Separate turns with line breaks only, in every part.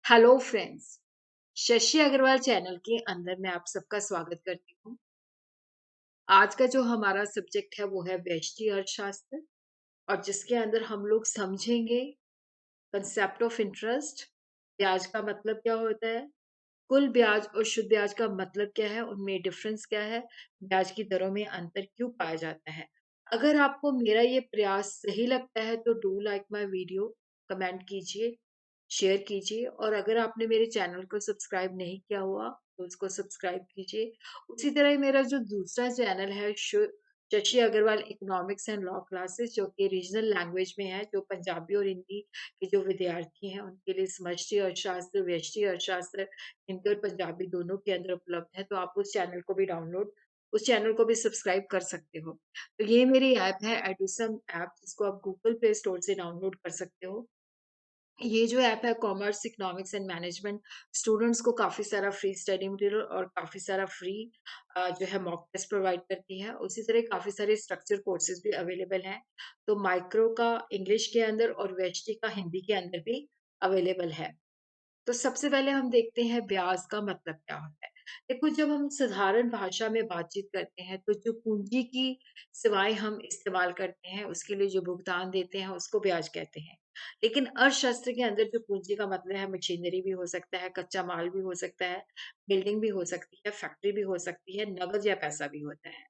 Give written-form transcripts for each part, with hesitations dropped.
Hello friends. Shashi Agarwal channel के अंदर मैं आप सबका स्वागत करती हूँ। आज का जो हमारा सब्जेक्ट है वो है व्यष्टि अर्थशास्त्र और जिसके अंदर हम लोग समझेंगे कंसेप्ट ऑफ इंटरेस्ट। ब्याज का मतलब क्या होता है, कुल ब्याज और शुद्ध ब्याज का मतलब क्या है, उनमें डिफरेंस क्या है, ब्याज की दरों में अंतर क्यों पाया जाता है। अगर आपको मेरा ये प्रयास सही लगता है तो do like my video, comment कीजिए, शेयर कीजिए और अगर आपने मेरे चैनल को सब्सक्राइब नहीं किया हुआ तो उसको सब्सक्राइब कीजिए। उसी तरह ही मेरा जो दूसरा चैनल है Shashi Agarwal economics and law classes, जो कि रीजनल लैंग्वेज में है, जो पंजाबी और हिंदी के जो विद्यार्थी हैं उनके लिए समष्टि अर्थशास्त्र, व्यष्टि अर्थशास्त्र हिंदी और पंजाबी दोनों के अंदर उपलब्ध है। तो आप उस चैनल को भी सब्सक्राइब कर सकते हो। तो ये मेरी ऐप है एडुसम ऐप, जिसको आप गूगल प्ले स्टोर से डाउनलोड कर सकते हो। ये जो ऐप है commerce, economics and management students को काफ़ी सारा फ्री स्टडी मटेरियल और काफ़ी सारा फ्री जो है मॉक टेस्ट प्रोवाइड करती है। उसी तरह काफ़ी सारे स्ट्रक्चर कोर्सेज भी अवेलेबल हैं। तो माइक्रो का इंग्लिश के अंदर और वेस्टी का हिंदी के अंदर भी अवेलेबल है। तो सबसे पहले हम देखते हैं ब्याज का मतलब क्या होता है। देखो, जब हम साधारण भाषा में बातचीत करते हैं तो जो पूंजी की सेवाएं हम इस्तेमाल करते हैं उसके लिए जो भुगतान देते हैं उसको ब्याज कहते हैं। लेकिन अर्थशास्त्र के अंदर जो पूंजी का मतलब है, मशीनरी भी हो सकता है, कच्चा माल भी हो सकता है, बिल्डिंग भी हो सकती है, फैक्ट्री भी हो सकती है, नगद या पैसा भी होता है।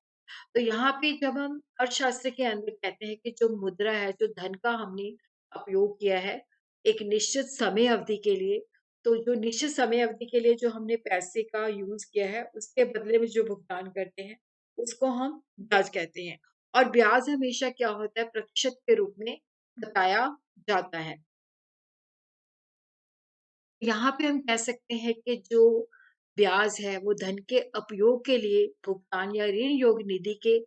तो यहाँ पे जब हम अर्थशास्त्र के अंदर कहते हैं कि जो मुद्रा है, जो धन का हमने उपयोग किया है एक निश्चित समय अवधि के लिए, तो जो निश्चित समय अवधि के लिए जो हमने पैसे का यूज किया है उसके बदले में जो भुगतान करते हैं उसको हम ब्याज कहते हैं। और ब्याज हमेशा क्या होता है, प्रतिशत के रूप में बताया जाता है। यहाँ पे हम कह सकते हैं कि जो ब्याज है वो धन के उपयोग के लिए भुगतान या ऋण योग्य निधि के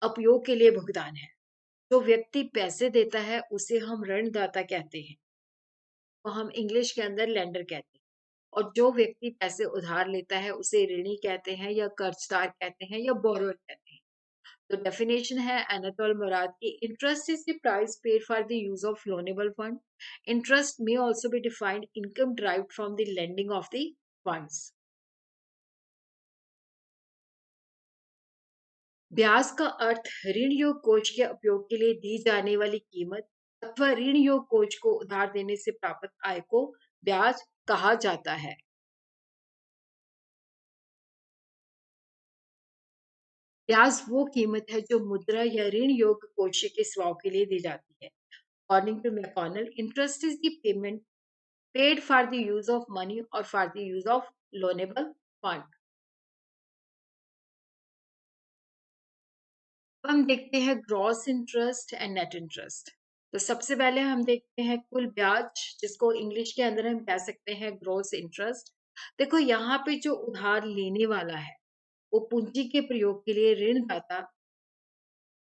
उपयोग के लिए भुगतान है। जो व्यक्ति पैसे देता है उसे हम ऋणदाता कहते हैं, तो हम इंग्लिश के अंदर लेंडर कहते हैं। और जो व्यक्ति पैसे उधार लेता है उसे ऋणी कहते हैं या कर्जदार कहते हैं या बोरोअर कहते हैं। तो डेफिनेशन है एनातोल मुराद की, interest is the price paid for the use of loanable fund. Interest may also be defined income derived from the lending of the funds। ब्याज का अर्थ ऋण योग कोष के उपयोग के लिए दी जाने वाली कीमत अथवा ऋण योग कोष को उधार देने से प्राप्त आय को ब्याज कहा जाता है। ब्याज वो कीमत है जो मुद्रा या ऋण योग कोष के सेवाओं के लिए दी जाती है। According to McConnell, interest is the payment paid for the use of money और for the use of loanable fund. अब हम देखते हैं gross interest and net interest. तो सबसे पहले हम देखते हैं कुल ब्याज, जिसको इंग्लिश के अंदर हम कह सकते हैं ग्रॉस इंटरेस्ट। देखो, यहाँ पे जो उधार लेने वाला है वो पूंजी के प्रयोग के लिए ऋणदाता,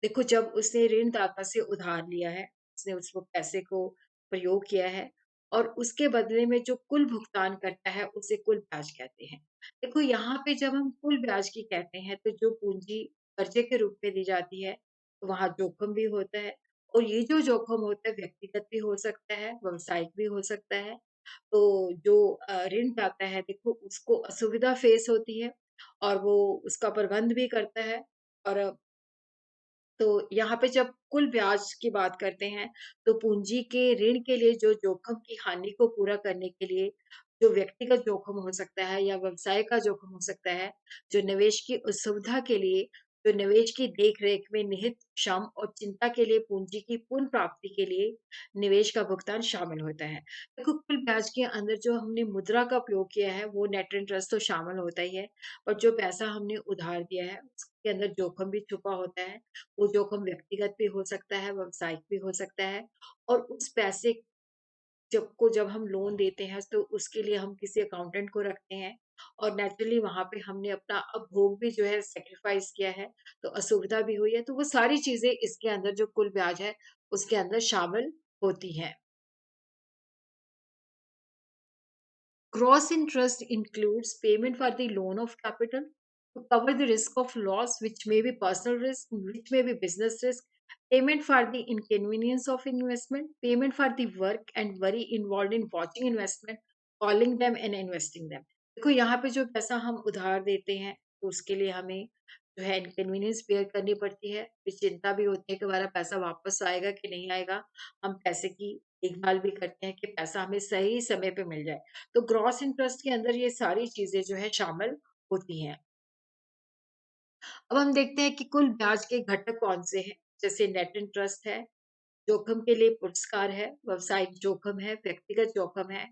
देखो जब उसने ऋणदाता से उधार लिया है, उसने उस वो पैसे को प्रयोग किया है और उसके बदले में जो कुल भुगतान करता है उसे कुल ब्याज कहते हैं। देखो, यहाँ पे जब हम कुल ब्याज की कहते हैं तो जो पूंजी कर्जे के रूप में दी जाती है तो वहां जोखिम भी होता है। और ये जो जोखिम होता है व्यक्तिगत भी हो सकता है, व्यवसायिक भी हो सकता है। तो जो ऋणदाता है, देखो उसको असुविधा फेस होती है और वो उसका प्रबंध भी करता है। और तो यहाँ पे जब कुल ब्याज की बात करते हैं तो पूंजी के ऋण के लिए जो जोखिम की हानि को पूरा करने के लिए जो व्यक्तिगत जोखिम हो सकता है या व्यवसाय का जोखिम हो सकता है, जो निवेश की असुविधा के लिए, जो निवेश की देख रेख में निहित श्रम और चिंता के लिए पूंजी की पुनः प्राप्ति के लिए निवेश का भुगतान शामिल होता है। देखो, कुल ब्याज के अंदर जो हमने मुद्रा का उपयोग किया है वो नेट इंटरेस्ट तो शामिल होता ही है, और जो पैसा हमने उधार दिया है उसके अंदर जोखिम भी छुपा होता है। वो जोखिम व्यक्तिगत भी हो सकता है, व्यावसायिक भी हो सकता है। और उस पैसे जब हम लोन देते हैं तो उसके लिए हम किसी अकाउंटेंट को रखते हैं और नेचुरली वहाँ पे हमने अपना उपभोग भी जो है सैक्रिफाइस किया है, तो असुविधा भी हुई है। तो वो सारी चीज़ें इसके अंदर जो कुल ब्याज है उसके अंदर शामिल होती हैं। Gross interest includes payment for the loan of capital to cover the risk of loss, which may be personal risk, which may be business risk, payment for the inconvenience of investment, payment for the work and worry involved in watching investment calling them and investing them. देखो यहाँ पे जो पैसा हम उधार देते हैं, तो उसके लिए हमें जो है इनकन्वीनियंस बेयर करनी पड़ती है, फिर चिंता भी होती है कि हमारा पैसा वापस आएगा कि नहीं आएगा। हम पैसे की देखभाल भी करते हैं कि पैसा हमें सही समय पे मिल जाए। तो ग्रॉस इंटरेस्ट के अंदर ये सारी चीज़ें जो है शामिल होती हैं। अब हम देखते हैं कि कुल ब्याज के घटक कौन-से हैं, जैसे नेट इंटरेस्ट है, जोखिम के लिए पुरस्कार है, व्यावसायिक जोखिम है, व्यक्तिगत जोखिम है,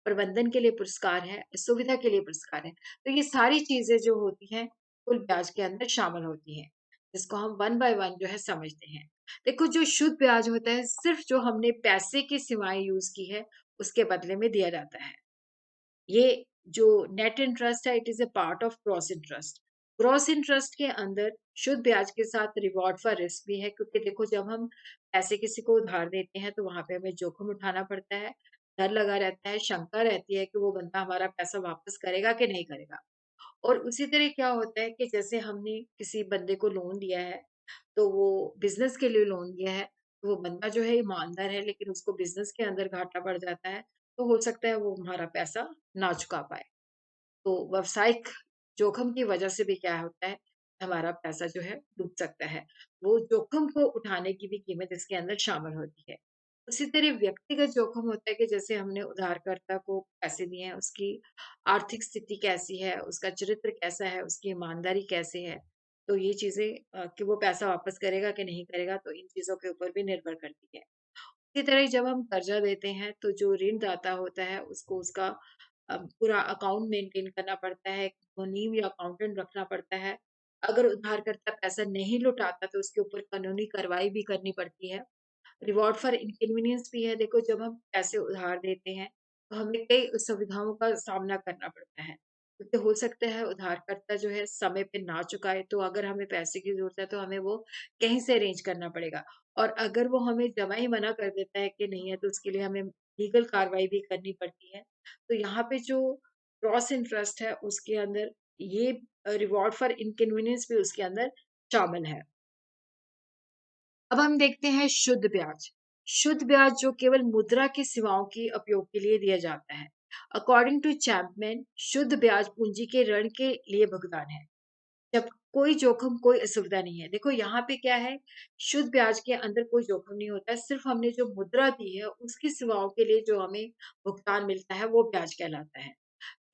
प्रबंधन के लिए पुरस्कार है, सुविधा के लिए पुरस्कार है। तो ये सारी चीज़ें जो होती हैं, कुल ब्याज के अंदर शामिल होती हैं, जिसको हम वन बाय वन जो है समझते हैं। देखो जो शुद्ध ब्याज होता है, सिर्फ़ जो हमने पैसे की सेवाएँ यूज़ की है, उसके बदले में दिया जाता है। ये जो नेट इंटरेस्ट है, it is a part of gross interest. Gross interest के अंदर शुद्ध ब्याज के साथ रिवॉर्ड फॉर रिस्क भी है, क्योंकि देखो जब हम पैसे किसी को उधार देते हैं तो वहां पे हमें जोखिम उठाना पड़ता है, डर लगा रहता है, शंका रहती है कि वो बंदा हमारा पैसा वापस करेगा कि नहीं करेगा। और उसी तरह क्या होता है कि जैसे हमने किसी बंदे को लोन दिया है, तो वो बिजनेस के लिए लोन दिया है, तो वो बंदा जो है ईमानदार है, लेकिन उसको बिजनेस के अंदर घाटा पड़ जाता है, तो हो सकता है वो हमारा पैसा ना चुका पाए। तो व्यावसायिक जोखिम की वजह से भी क्या होता है, हमारा पैसा जो है डूब सकता है। वो जोखिम को उठाने की भी कीमत इसके अंदर शामिल होती है। उसी तरह व्यक्तिगत जोखिम होता है कि जैसे हमने उधारकर्ता को पैसे दिए हैं, उसकी आर्थिक स्थिति कैसी है, उसका चरित्र कैसा है, उसकी ईमानदारी कैसे है। तो ये चीज़ें कि वो पैसा वापस करेगा कि नहीं करेगा, तो इन चीज़ों के ऊपर भी निर्भर करती है। इसी तरह जब हम कर्जा देते हैं, तो जो ऋणदाता होता है उसको उसका पूरा अकाउंट मेंटेन करना पड़ता है, मुनीम या अकाउंटेंट रखना पड़ता है। अगर उधारकर्ता पैसा नहीं लौटाता तो उसके ऊपर कानूनी कार्रवाई भी करनी पड़ती है। रिवॉर्ड फॉर इनकन्वीनियंस भी है, देखो जब हम पैसे उधार देते हैं, तो हमें कई असुविधाओं का सामना करना पड़ता है। क्योंकि हो सकता है उधारकर्ता जो है समय पे ना चुकाए, तो अगर हमें पैसे की ज़रूरत है तो हमें वो कहीं से अरेंज करना पड़ेगा। और अगर वो हमें जमा ही मना कर देता है कि नहीं है, तो उसके लिए हमें लीगल कार्रवाई भी करनी पड़ती है। तो यहाँ पे जो ग्रॉस इंटरेस्ट है उसके अंदर ये रिवॉर्ड फॉर इनकन्वीनियंस भी उसके अंदर शामिल है। अब हम देखते हैं शुद्ध ब्याज। शुद्ध ब्याज जो केवल मुद्रा की सेवाओं के उपयोग के लिए दिया जाता है। अकॉर्डिंग टू चैपमैन, शुद्ध ब्याज पूंजी के ऋण के लिए भुगतान है, जब कोई जोखिम, कोई असुविधा नहीं है। देखो यहाँ पे क्या है, शुद्ध ब्याज के अंदर कोई जोखिम नहीं होता है, सिर्फ हमने जो मुद्रा दी है उसकी सेवाओं के लिए जो हमें भुगतान मिलता है वो ब्याज कहलाता है।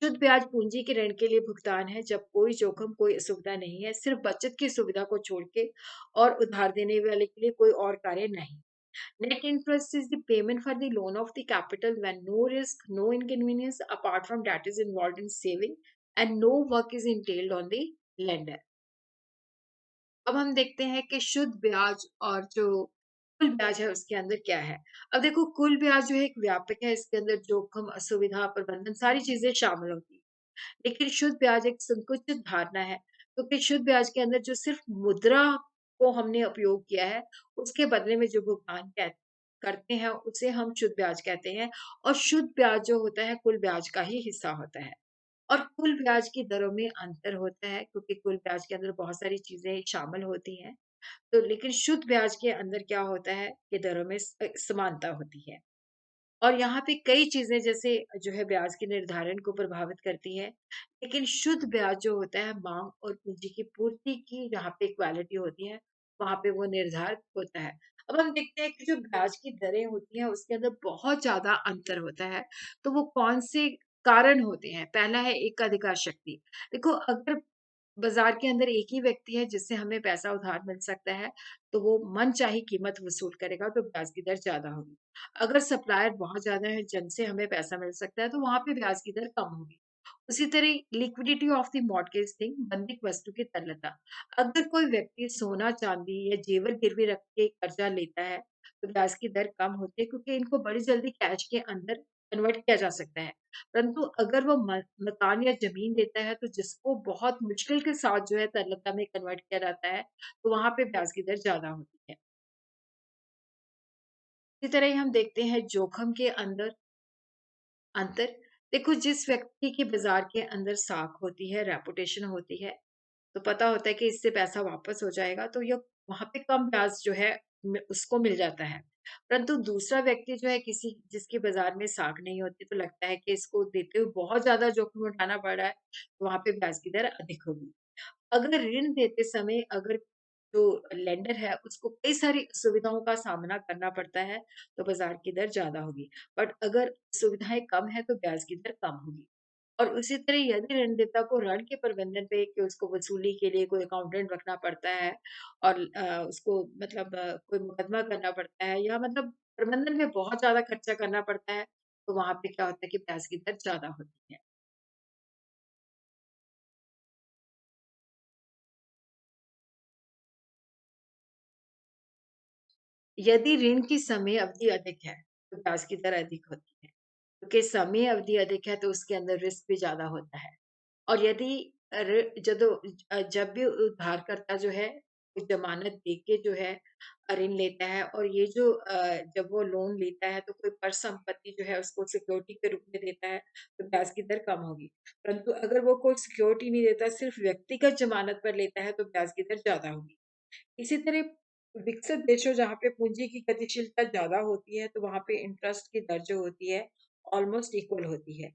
शुद्ध ब्याज पूंजी के ऋण के लिए भुगतान है, जब कोई जोखिम, कोई असुविधा नहीं है, सिर्फ बचत की सुविधा को छोड़ के और उधार देने वाले के लिए कोई और कार्य नहीं। Net interest is the payment for the loan of the capital when no risk, no inconvenience apart from that is involved in saving and no work is entailed on the lender. अब हम देखते हैं कि शुद्ध ब्याज और जो कुल ब्याज है उसके अंदर क्या है। अब देखो कुल ब्याज जो है एक व्यापक है, इसके अंदर जोखिम, असुविधा, प्रबंधन सारी चीजें शामिल होती हैं। लेकिन शुद्ध ब्याज एक संकुचित धारणा है, क्योंकि शुद्ध ब्याज के अंदर जो सिर्फ मुद्रा को हमने उपयोग किया है, उसके बदले में जो भुगतान करते हैं उसे हम शुद्ध ब्याज कहते हैं। और शुद्ध ब्याज जो होता है कुल ब्याज का ही हिस्सा होता है। और कुल ब्याज की दरों में अंतर होता है, क्योंकि कुल ब्याज के अंदर बहुत सारी चीजें शामिल होती हैं। तो लेकिन शुद्ध ब्याज के अंदर क्या होता है कि दरों में समानता होती है। और यहाँ पे कई चीज़ें जैसे जो है ब्याज के निर्धारण को प्रभावित करती है। लेकिन शुद्ध ब्याज जो होता है माँग और पूँजी की पूर्ति की जहाँ पे इक्वालिटी होती है, वहाँ पे वो निर्धारित होता है। अब हम देखते हैं कि जो ब्याज की दरें होती हैं उसके अंदर बहुत ज़्यादा अंतर होता है। तो वो कौन से कारण होते हैं? पहला है एकाधिकार शक्ति। देखो अगर बाज़ार के अंदर एक ही व्यक्ति है जिससे हमें पैसा उधार मिल सकता है, तो वो मनचाही कीमत वसूल करेगा तो ब्याज की दर ज़्यादा होगी। अगर सप्लायर बहुत ज़्यादा है जिनसे हमें पैसा मिल सकता है, तो वहाँ पे ब्याज की दर कम होगी। उसी तरह liquidity of the mortgage thing, बंधक वस्तु की तरलता। अगर कोई व्यक्ति सोना, चांदी या जेवर गिरवी रख के कर्जा लेता है, तो ब्याज की दर कम होती है, क्योंकि इनको बड़ी जल्दी कैश के अंदर कन्वर्ट किया जा सकता है। परंतु अगर वो मकान या जमीन देता है, तो जिसको बहुत मुश्किल के साथ जो है तरलता में कन्वर्ट किया जाता है, तो वहां पे ब्याज की दर ज्यादा होती है। इसी तरह ही हम देखते हैं जोखिम के अंदर अंतर। देखो जिस व्यक्ति की बाजार के अंदर साख होती है, रेपुटेशन होती है, तो पता होता है कि इससे पैसा वापस हो जाएगा, तो ये वहां पे कम ब्याज जो है उसको मिल जाता है। परंतु दूसरा व्यक्ति जो है किसी जिसकी बाज़ार में साख नहीं होती, तो लगता है कि इसको देते हुए बहुत ज़्यादा जोखिम उठाना पड़ रहा है, तो वहाँ पे ब्याज की दर अधिक होगी। अगर ऋण देते समय अगर जो लेंडर है उसको कई सारी सुविधाओं का सामना करना पड़ता है, तो बाज़ार की दर ज़्यादा होगी। बट अगर सुविधाएँ कम है तो ब्याज की दर कम होगी। और उसी तरह यदि ऋणदाता को ऋण के प्रबंधन पे कि उसको वसूली के लिए कोई अकाउंटेंट रखना पड़ता है और उसको मतलब कोई मुकदमा करना पड़ता है या मतलब प्रबंधन में बहुत ज़्यादा खर्चा करना पड़ता है, तो वहाँ पे क्या होता है कि ब्याज की दर ज़्यादा होती है। यदि ऋण की समय अवधि अधिक है, तो ब्याज की दर अधिक होती है, क्योंकि समय अवधि अधिक है तो उसके अंदर रिस्क भी ज़्यादा होता है। और यदि जब भी उधारकर्ता जो है, वो ज़मानत देके जो है ऋण लेता है और ये जो जब वो लोन लेता है तो कोई परिसंपत्ति जो है उसको सिक्योरिटी के रूप में देता है, तो ब्याज की दर कम होगी। परंतु अगर वो कोई सिक्योरिटी नहीं देता, सिर्फ़ व्यक्तिगत ज़मानत पर लेता है, तो ब्याज की दर ज़्यादा होगी। इसी तरह विकसित देशों जहाँ पे पूँजी की गतिशीलता ज़्यादा होती है, तो वहाँ पे इंटरेस्ट की दर जो होती है, ऑलमोस्ट इक्वल होती है।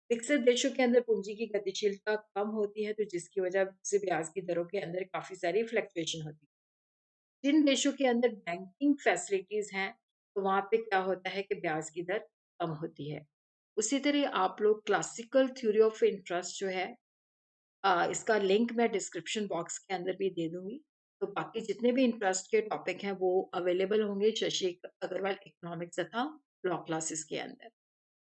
विकसित देशों के अंदर पूँजी की गतिशीलता कम होती है, तो जिसकी वजह से ब्याज की दरों के अंदर काफ़ी सारी फ्लक्चुएशन होती है। जिन देशों के अंदर बैंकिंग फैसिलिटीज़ हैं, तो वहाँ पे क्या होता है कि ब्याज की दर कम होती है। उसी तरह आप लोग क्लासिकल थ्योरी ऑफ इंटरेस्ट जो है इसका लिंक मैं डिस्क्रिप्शन बॉक्स के अंदर भी दे दूँगी। तो बाकी जितने भी इंटरेस्ट के टॉपिक हैं, वो अवेलेबल होंगे शशि अग्रवाल इकोनॉमिक्स तथा लॉ क्लासेस के अंदर।